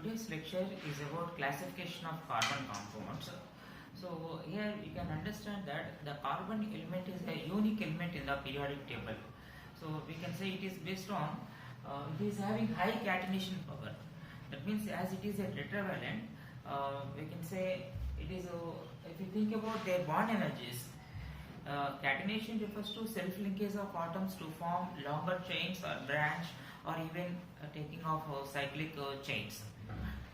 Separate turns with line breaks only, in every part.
today's lecture is about classification of carbon compounds. So here you can understand that the carbon element is a unique element in the periodic table. So we can say it is based on, it is having high catenation power. That means as it is a tetravalent, we can say it is, if you think about their bond energies, catenation refers to self-linkage of atoms to form longer chains or branch or even taking of cyclic chains.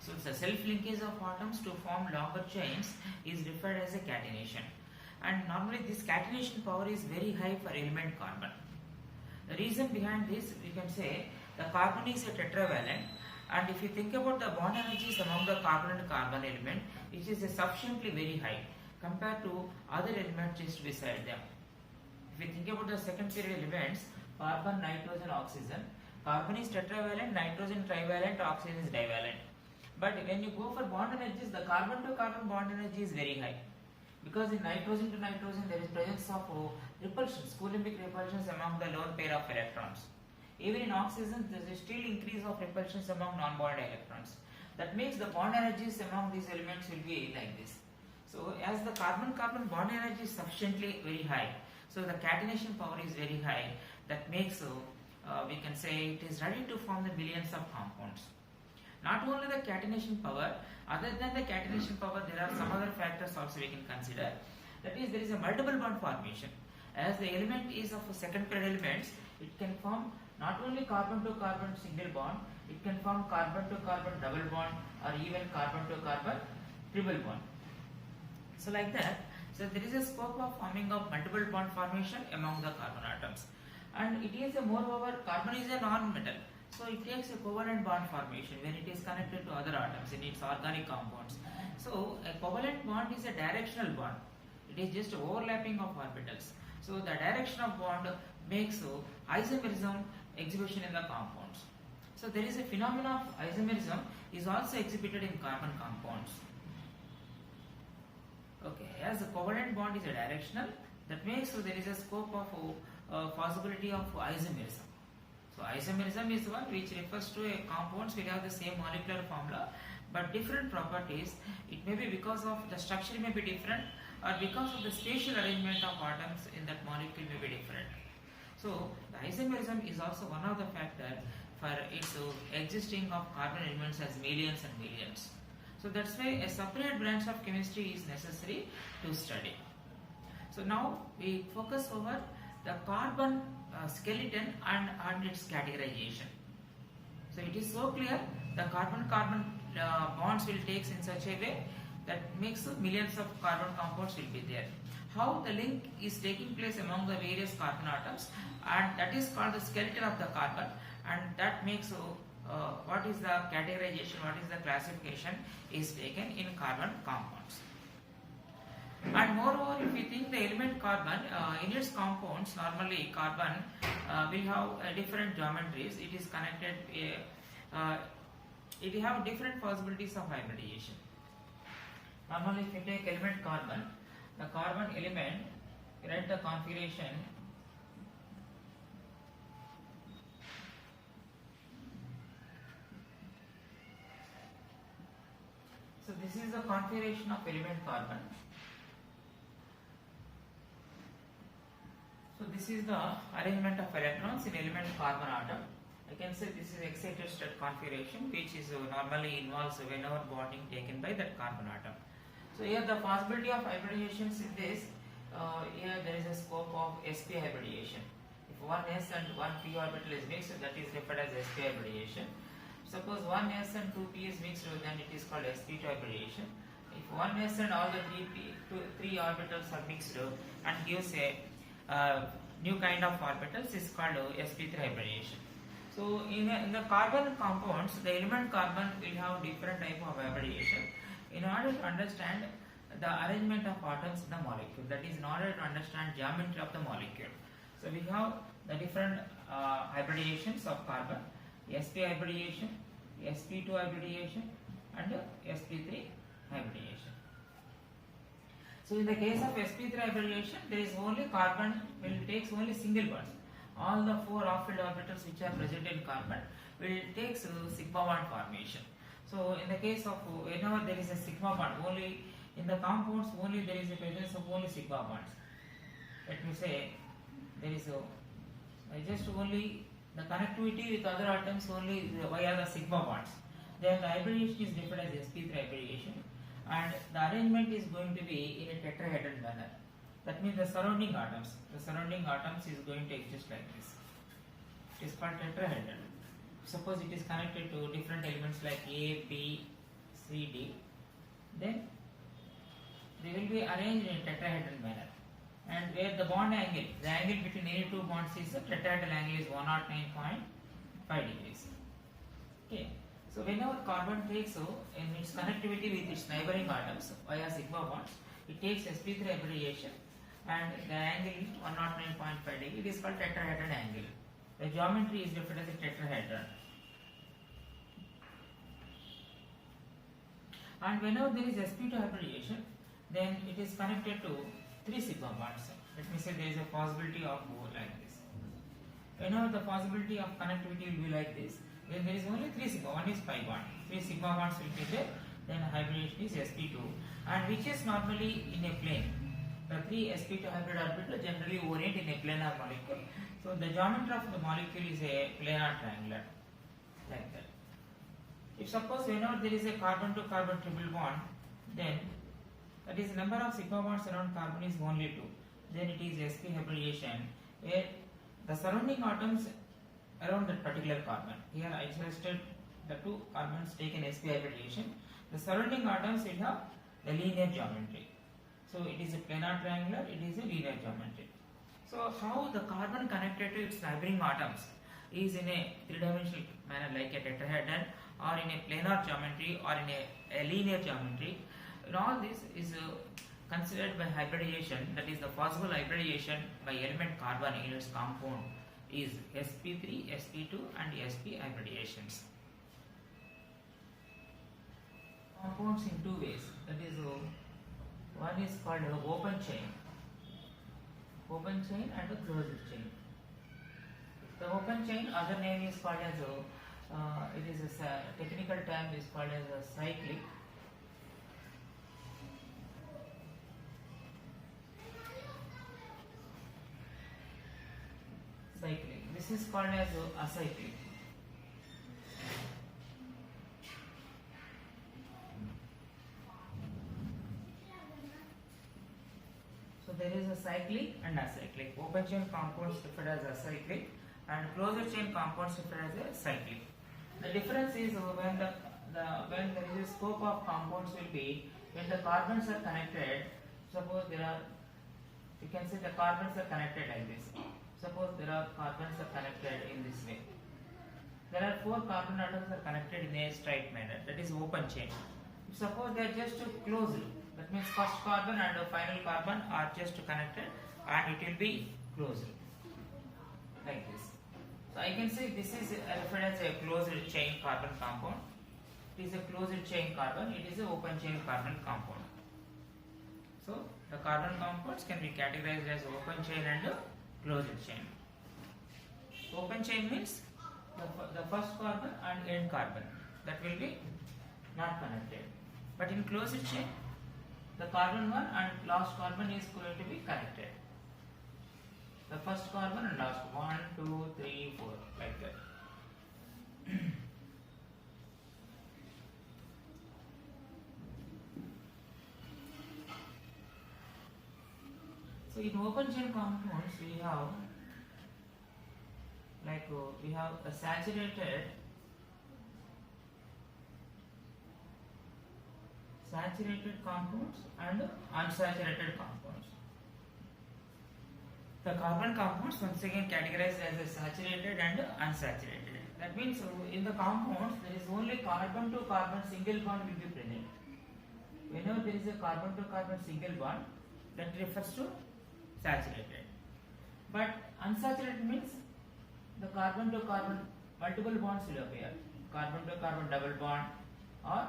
So the self-linkage of atoms to form longer chains is referred as a catenation. And normally this catenation power is very high for element carbon. The reason behind this, we can say the carbon is a tetravalent, and if you think about the bond energies among the carbon and carbon element, it is sufficiently very high compared to other elements just beside them. If you think about the second period elements, carbon, nitrogen, oxygen, carbon is tetravalent, nitrogen trivalent, oxygen is divalent. But when you go for bond energies, the carbon to carbon bond energy is very high, because in nitrogen to nitrogen there is presence of repulsions, Coulombic repulsions among the lone pair of electrons. Even in oxygen there is still increase of repulsions among non-bonded electrons. That makes the bond energies among these elements will be like this. So as the carbon-carbon bond energy is sufficiently very high, so the catenation power is very high. That makes, we can say, it is ready to form the millions of compounds. Not only the catenation power, other than the catenation power, there are some other factors also we can consider. That is, there is a multiple bond formation. As the element is of second pair elements, it can form not only carbon to carbon single bond, it can form carbon to carbon double bond or even carbon to carbon triple bond. So like that, so there is a scope of forming of multiple bond formation among the carbon atoms. And it is a moreover, carbon is a non-metal. So it takes a covalent bond formation when it is connected to other atoms in its organic compounds. So a covalent bond is a directional bond. It is just overlapping of orbitals. So the direction of bond makes isomerism exhibition in the compounds. So there is a phenomenon of isomerism is also exhibited in carbon compounds. Okay, as the covalent bond is a directional, that makes there is a scope of possibility of isomerism. So isomerism is one which refers to a compounds will have the same molecular formula but different properties. It may be because of the structure may be different, or because of the spatial arrangement of atoms in that molecule may be different. So the isomerism is also one of the factors for its existing of carbon elements as millions and millions. So that's why a separate branch of chemistry is necessary to study. So now we focus over the carbon skeleton and its categorization. So it is so clear the carbon-carbon bonds will take in such a way that makes millions of carbon compounds will be there. How the link is taking place among the various carbon atoms, and that is called the skeleton of the carbon, and that makes what is the categorization, what is the classification is taken in carbon compounds. And moreover, if we think the element carbon, in its compounds, normally carbon will have different geometries. It is connected, it will have different possibilities of hybridization. Normally, if you take element carbon, the carbon element, write the configuration. So this is the configuration of element carbon. So this is the arrangement of electrons in element carbon atom. I can say this is excited state configuration, which is normally involves whenever bonding taken by that carbon atom. So here the possibility of hybridizations in this, here there is a scope of sp hybridization. If one s and one p orbital is mixed, that is referred as sp hybridization. Suppose one s and two p is mixed, then it is called sp2 hybridization. If one s and all the three orbitals are mixed and gives a new kind of orbitals is called sp3 hybridization. So in the carbon compounds, the element carbon will have different type of hybridization in order to understand the arrangement of atoms in the molecule, that is in order to understand geometry of the molecule. So we have the different hybridizations of carbon, sp hybridization, sp2 hybridization and sp3 hybridization. So in the case of sp3 hybridization, there is only carbon will takes only single bonds. All the four off-filled orbitals which are present in carbon will take sigma bond formation. So in the case of whenever there is a sigma bond, only in the compounds only there is a presence of only sigma bonds. Let me say there is just only the connectivity with other atoms only via the sigma bonds. Then the hybridization is defined as sp3 hybridization, and the arrangement is going to be in a tetrahedral manner. That means the surrounding atoms is going to exist like this. It is called tetrahedral. Suppose it is connected to different elements like A, B, C, D, then they will be arranged in a tetrahedral manner. And where the bond angle, the angle between any two bonds is the tetrahedral angle is 109.5 degrees. Okay. So whenever carbon takes in its connectivity with its neighboring atoms via sigma bonds, it takes sp3 hybridization, and the angle is 109.5 degree. It is called tetrahedral angle. The geometry is defined as a tetrahedron. And whenever there is sp2 hybridization, then it is connected to 3 sigma bonds. Let me say there is a possibility of like this. Whenever the possibility of connectivity will be like this, then there is only 3 sigma. One is pi bond. 3 sigma bonds will be there. Then hybridization is sp2, and which is normally in a plane. The 3 sp2 hybrid orbitals generally orient in a planar molecule. So the geometry of the molecule is a planar triangular, like that. If suppose whenever there is a carbon to carbon triple bond, then that is number of sigma bonds around carbon is only 2. Then it is sp hybridization, where the surrounding atoms around that particular carbon. Here I suggested the 2 carbons taken sp hybridization. The surrounding atoms will have the linear geometry. So it is a planar triangular, it is a linear geometry. So how the carbon connected to its neighboring atoms is in a 3-dimensional manner like a tetrahedron, or in a planar geometry, or in a linear geometry. And all this is considered by hybridization, that is the possible hybridization by element carbon in its compound is sp3, sp2 and sp hybridizations. Compounds in 2 ways, that is one is called open chain and a closed chain. The open chain, other name is called as it is a technical term is called as a cyclic. This is called as acyclic. So there is a cyclic and acyclic. Open chain compounds referred as acyclic, and closed chain compounds referred as a cyclic. The difference is when when there is a scope of compounds will be when the carbons are connected. Suppose there are, you can say the carbons are connected like this. Suppose there are carbons are connected in this way. There are 4 carbon atoms are connected in a straight manner. That is open chain. Suppose they are just closed. That means first carbon and final carbon are just connected, and it will be closed like this. So I can say this is referred as a closed chain carbon compound. It is a closed chain carbon. It is an open chain carbon compound. So the carbon compounds can be categorized as open chain and closed chain. Open chain means the first carbon and end carbon that will be not connected. But in closed chain, the carbon 1 and last carbon is going to be connected. The first carbon and last 1, 2, 3, 4 like that. So in open chain compounds we have we have a saturated compounds and unsaturated compounds. The carbon compounds once again categorized as a saturated and unsaturated. That means in the compounds there is only carbon to carbon single bond will be present. Whenever there is a carbon to carbon single bond, that refers to saturated. But unsaturated means the carbon to carbon multiple bonds will appear. Carbon to carbon double bond or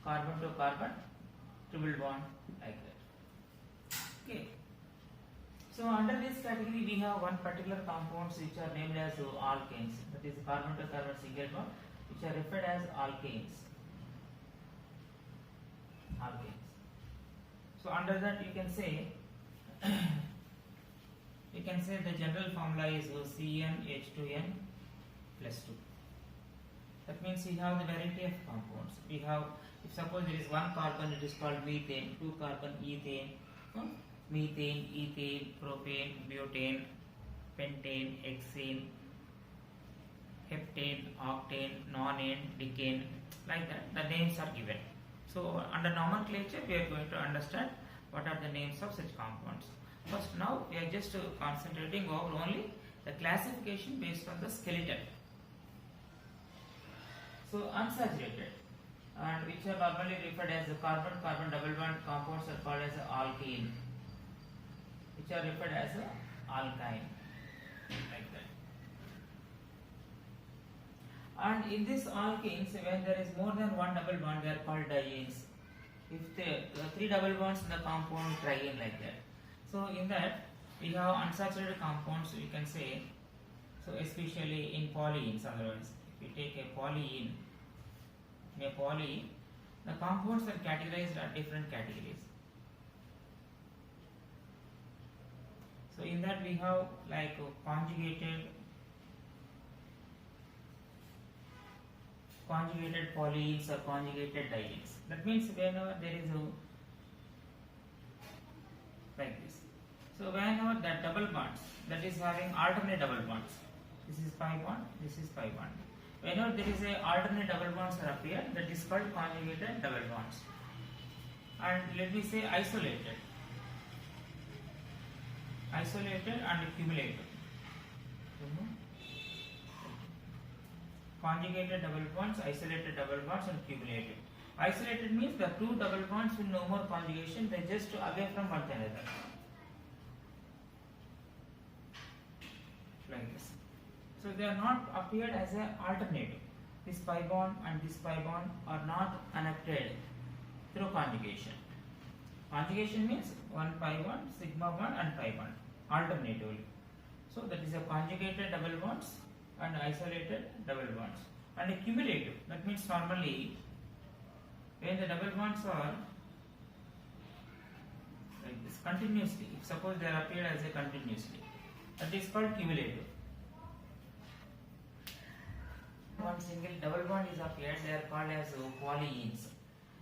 carbon to carbon triple bond like that. Okay. So under this category we have one particular compounds which are named as alkanes. That is carbon to carbon single bond, which are referred as alkanes. alkanes. So under that you can say the general formula is CnH2n plus 2. That means we have the variety of compounds. We have, if suppose there is one carbon, it is called methane, two carbon ethane, methane, ethane, propane, butane, pentane, hexane, heptane, octane, nonane, decane, like that. The names are given. So under nomenclature, we are going to understand what are the names of such compounds. First, now we are just concentrating over only the classification based on the skeleton. So unsaturated, and which are normally referred as the carbon-carbon double bond compounds are called as alkene, which are referred as alkyne, like that. And in this alkenes, when there is more than one double bond, they are called dienes. If the three double bonds in the compound, triene, like that. So in that we have unsaturated compounds, we can say, so especially in polyenes. Otherwise, if we take a polyene, in a polyene, the compounds are categorized at different categories. So in that we have like conjugated polyenes or conjugated dienes. That means whenever there is a like this. So whenever that double bonds, that is having alternate double bonds, this is pi bond, this is pi bond. Whenever there is a alternate double bonds are appear, that is called conjugated double bonds. And let me say isolated and cumulative. Conjugated double bonds, isolated double bonds, and cumulative. Isolated means the two double bonds will no more conjugation, they just away from one another. Like this. So they are not appeared as an alternative. This pi bond and this pi bond are not connected through conjugation. Conjugation means one pi bond, sigma bond, and pi bond alternatively. So that is a conjugated double bonds and isolated double bonds. And a cumulative, that means normally when the double bonds are like this continuously, if suppose they are appeared as a continuously, that is called cumulative. One single double bond is appeared, they are called as polyenes.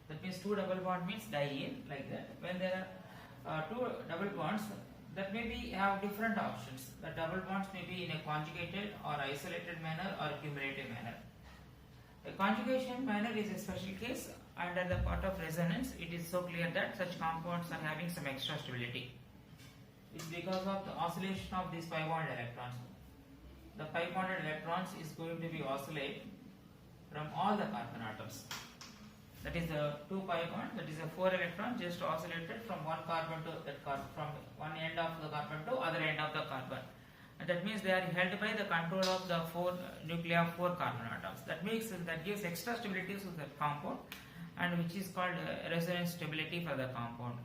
That means two double bond means diene, like that. When there are two double bonds, that may be have different options. The double bonds may be in a conjugated or isolated manner or cumulative manner. A conjugation manner is a special case. Under the part of resonance, it is so clear that such compounds are having some extra stability. It's because of the oscillation of these pi bond electrons. The pi bonded electrons is going to be oscillate from all the carbon atoms. That is the 2 pi bond, that is a 4 electron just oscillated from one carbon to that carbon, from one end of the carbon to other end of the carbon. And that means they are held by the control of the nuclei of 4 carbon atoms. That gives extra stability to the compound, and which is called resonance stability for the compound.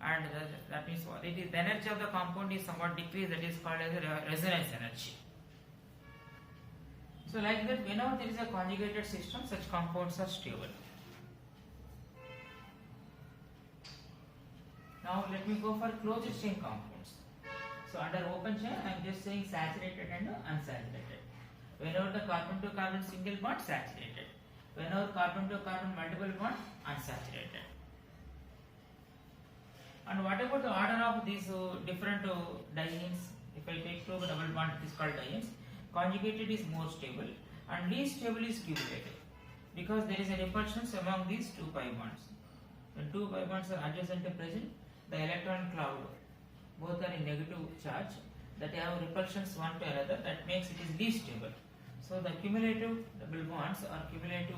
And that means what it is, the energy of the compound is somewhat decreased, that is called as a resonance energy. So like that, whenever there is a conjugated system, such compounds are stable. Now let me go for closed chain compounds. So under open chain, I am just saying saturated and unsaturated. Whenever the carbon to carbon single bond, saturated. Whenever carbon to carbon multiple bond, unsaturated. And what about the order of these different dienes? If I take two double bond, it is called dienes. Conjugated is more stable and least stable is cumulative, because there is a repulsions among these two pi bonds. When two pi bonds are adjacent to present, the electron cloud, both are in negative charge, that have repulsions one to another, that makes it is least stable. So the cumulative double bonds or cumulative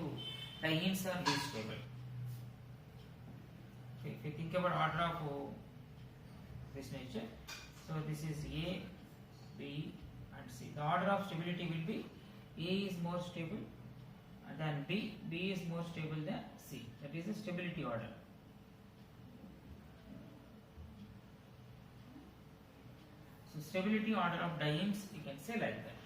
dienes are least stable. If you think about order of this nature, so this is A, B and C. The order of stability will be A is more stable than B, B is more stable than C. That is the stability order. So stability order of dienes, you can say like that.